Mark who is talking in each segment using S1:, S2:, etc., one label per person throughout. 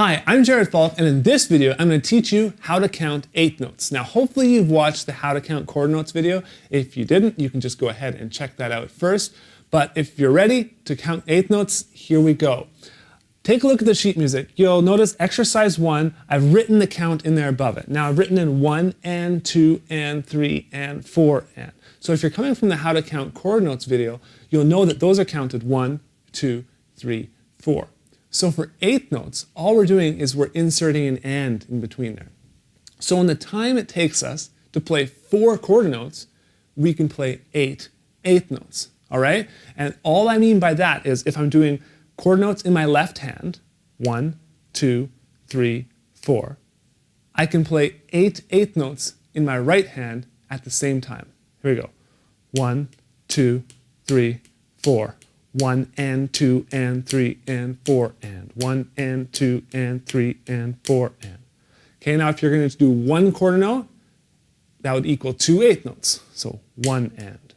S1: Hi, I'm Jared Falk, and in this video, I'm going to teach you how to count eighth notes. Now, hopefully you've watched the how to count quarter notes video. If you didn't, you can just go ahead and check that out first. But if you're ready to count eighth notes, here we go. Take a look at the sheet music. You'll notice exercise 1, I've written the count in there above it. Now I've written in 1 and 2 and 3 and 4 and. So if you're coming from the how to count quarter notes video, you'll know that those are counted 1, 2, 3, 4. So for eighth notes, all we're doing is we're inserting an and in between there. So in the time it takes us to play 4 quarter notes, we can play 8 eighth notes, all right? And all I mean by that is if I'm doing quarter notes in my left hand, 1, 2, 3, 4, I can play 8 eighth notes in my right hand at the same time. Here we go. 1, 2, 3, 4. 1 and 2 and 3 and 4 and 1 and 2 and 3 and 4 and. Okay, now if you're going to do 1 quarter note, that would equal 2 eighth notes. So 1 and.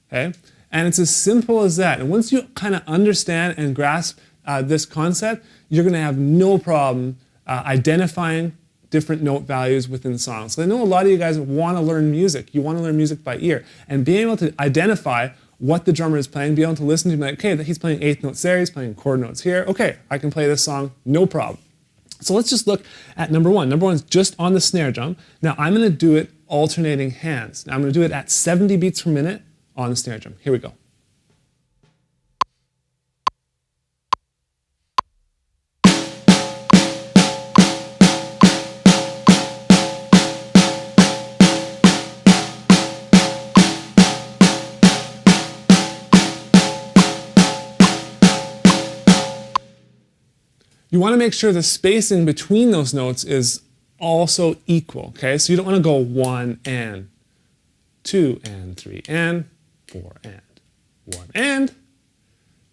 S1: Okay, and it's as simple as that. And once you kind of understand and grasp this concept, you're going to have no problem identifying different note values within songs. So I know a lot of you guys want to learn music. You want to learn music by ear, and being able to identify what the drummer is playing, be able to listen to him like, okay, he's playing eighth notes there, he's playing quarter notes here. Okay, I can play this song, no problem. So let's just look at number 1. Number 1 is just on the snare drum. Now I'm going to do it alternating hands. Now I'm going to do it at 70 beats per minute on the snare drum. Here we go. You want to make sure the spacing between those notes is also equal, okay? So you don't want to go 1 and 2 and 3 and 4 and 1 and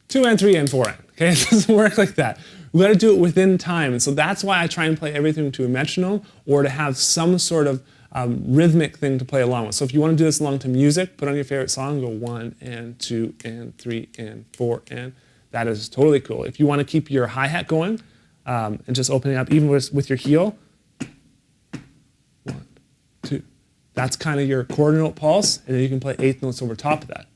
S1: 2 and 3 and 4 and, okay? It doesn't work like that. We got to do it within time, and so that's why I try and play everything to a metronome or to have some sort of rhythmic thing to play along with. So if you want to do this along to music, put on your favorite song, go 1 and 2 and 3 and 4 and. That is totally cool. If you want to keep your hi-hat going, and just opening up even with your heel. 1, 2. That's kind of your quarter note pulse, and then you can play eighth notes over top of that.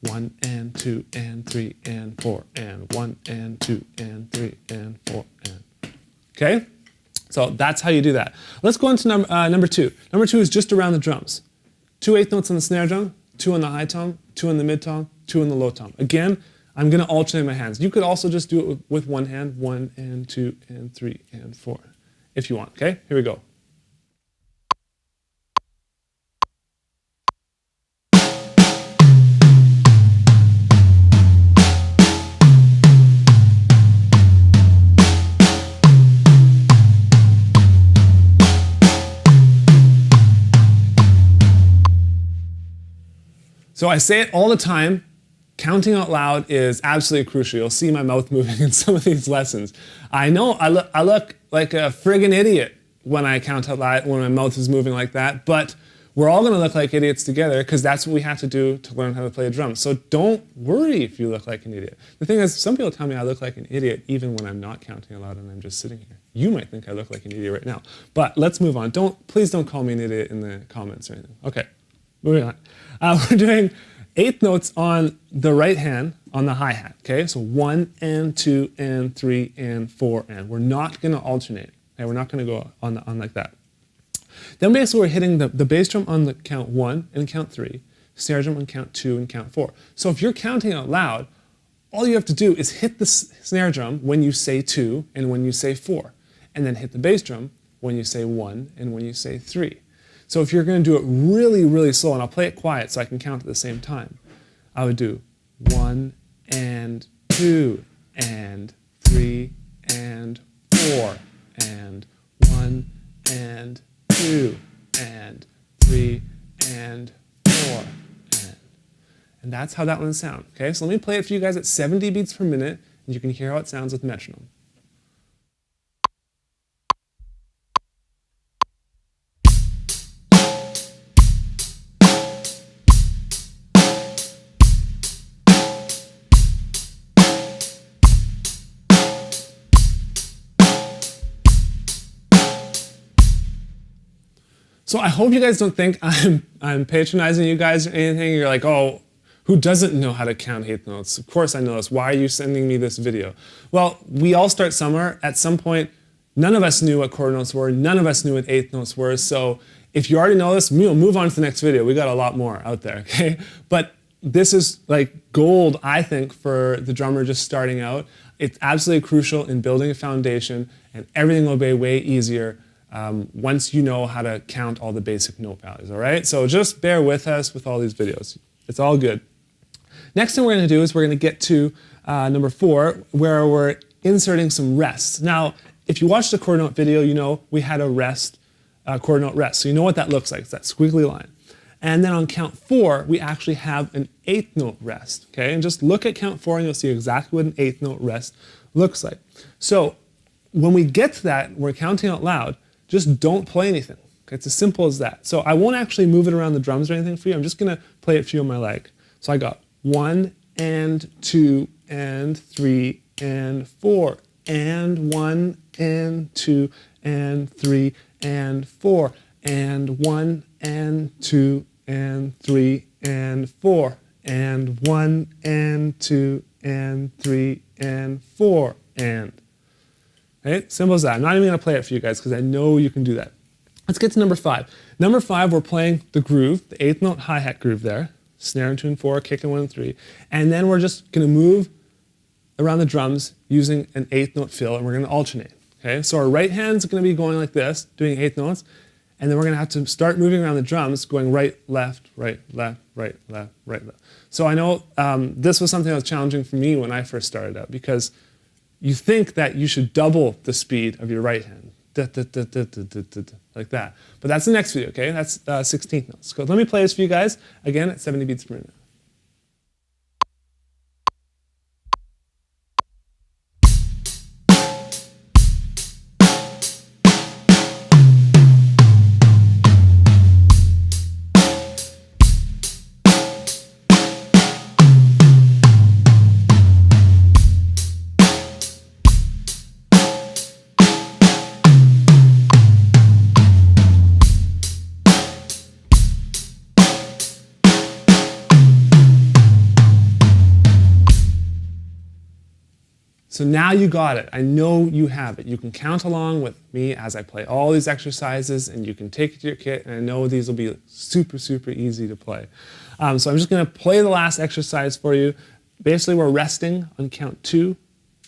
S1: 1 and 2 and 3 and 4 and 1 and 2 and 3 and 4 and. Okay? So that's how you do that. Let's go on to number 2. Number 2 is just around the drums. 2 eighth notes on the snare drum, 2 on the high tom, 2 on the mid tom, 2 on the low tom. Again, I'm going to alternate my hands. You could also just do it with one hand, 1 and 2 and 3 and 4, if you want, okay? Here we go. So I say it all the time. Counting out loud is absolutely crucial. You'll see my mouth moving in some of these lessons. I know I look like a friggin' idiot when I count out loud, when my mouth is moving like that, but we're all going to look like idiots together because that's what we have to do to learn how to play a drum. So don't worry if you look like an idiot. The thing is, some people tell me I look like an idiot even when I'm not counting out loud and I'm just sitting here. You might think I look like an idiot right now. But let's move on. Please don't call me an idiot in the comments or anything. Okay, moving on. We're doing eighth notes on the right hand on the hi-hat, okay? So 1 and 2 and 3 and 4 and. We're not going to alternate, okay? We're not going to go on like that. Then basically we're hitting the bass drum on the count 1 and count 3, snare drum on count 2 and count 4. So if you're counting out loud, all you have to do is hit the snare drum when you say 2 and when you say 4, and then hit the bass drum when you say 1 and when you say 3. So if you're going to do it really, really slow, and I'll play it quiet so I can count at the same time, I would do 1 and 2 and 3 and 4 and 1 and 2 and 3 and 4 and that's how that one sounds. Okay, so let me play it for you guys at 70 beats per minute, and you can hear how it sounds with metronome. So I hope you guys don't think I'm patronizing you guys or anything. You're like, oh, who doesn't know how to count eighth notes? Of course I know this. Why are you sending me this video? Well, we all start somewhere. At some point, none of us knew what quarter notes were. None of us knew what eighth notes were. So if you already know this, move on to the next video. We got a lot more out there, okay? But this is like gold, I think, for the drummer just starting out. It's absolutely crucial in building a foundation, and everything will be way easier once you know how to count all the basic note values, all right? So just bear with us with all these videos. It's all good. Next thing we're going to do is we're going to get to number 4, where we're inserting some rests. Now, if you watched the quarter note video, you know we had a rest, quarter note rest. So you know what that looks like. It's that squiggly line. And then on count 4, we actually have an eighth note rest. Okay, and just look at count 4 and you'll see exactly what an eighth note rest looks like. So when we get to that, we're counting out loud, just don't play anything. Okay, it's as simple as that. So I won't actually move it around the drums or anything for you. I'm just going to play it for you on my leg. So I got 1 and 2 and 3 and 4 and 1 and 2 and 3 and 4 and 1 and 2 and 3 and 4 and 1 and 2 and 3 and 4 and. Right? Simple as that. I'm not even going to play it for you guys because I know you can do that. Let's get to number 5. Number 5, we're playing the groove, the eighth note hi-hat groove there. Snare in tune 4, kick in 1 and 3. And then we're just going to move around the drums using an eighth note fill, and we're going to alternate. Okay? So our right hand's going to be going like this, doing eighth notes, and then we're going to have to start moving around the drums, going right, left, right, left, right, left, right, left. So I know this was something that was challenging for me when I first started out, because you think that you should double the speed of your right hand, like that. But that's the next video, okay? That's 16th notes. So let me play this for you guys, again, at 70 beats per minute. So now you got it. I know you have it. You can count along with me as I play all these exercises, and you can take it to your kit, and I know these will be super, super easy to play. So I'm just going to play the last exercise for you. Basically, we're resting on count 2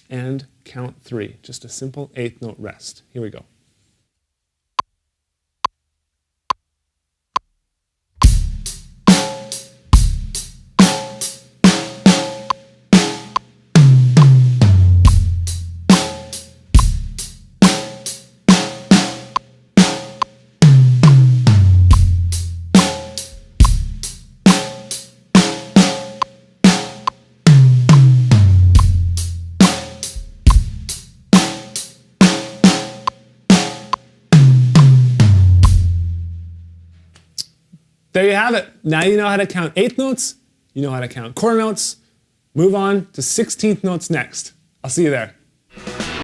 S1: and count 3. Just a simple eighth note rest. Here we go. There you have it. Now you know how to count eighth notes, you know how to count quarter notes. Move on to 16th notes next. I'll see you there.